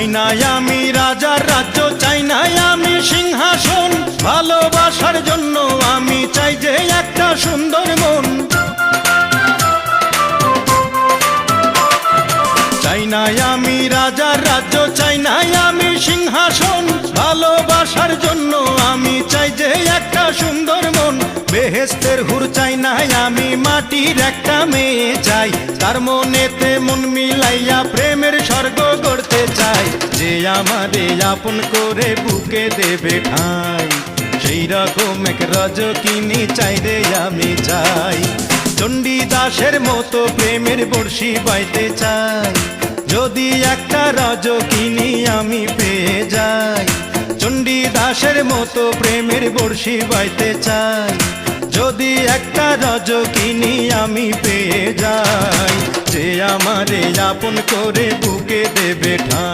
চাই না আমি রাজার রাজ্য, চাই না আমি সিংহাসন, ভালোবাসার জন্য আমি চাই যে একটা সুন্দর মন। চাই না আমি রাজার রাজ্য, চাই না আমি সিংহাসন, ভালোবাসার জন্য আমি চাই যে একটা সুন্দর মন। বেহেশতের হুর চাই না আমি, মাটির একটা মেয়ে চাই, তার মনেতে মন মিলাইয়া প্রেমের স্বর্গ গড়তে চাই। যে আমারে আপন করে বুকে দেবে ঠাঁই, সেই রকম এক রজকিনী চাই রে আমি চাই। চণ্ডীদাসের মতো প্রেমের বর্ষি বাইতে চাই, যদি একটা রজকিনী আমি পেয়ে যাই। চণ্ডীদাসের মতো প্রেমের বর্ষি বাইতে চাই, যদি একটা রজকিনী আমি পেয়ে যাই। যে আমারে আপন করে বুকে দেবে ঠাঁই।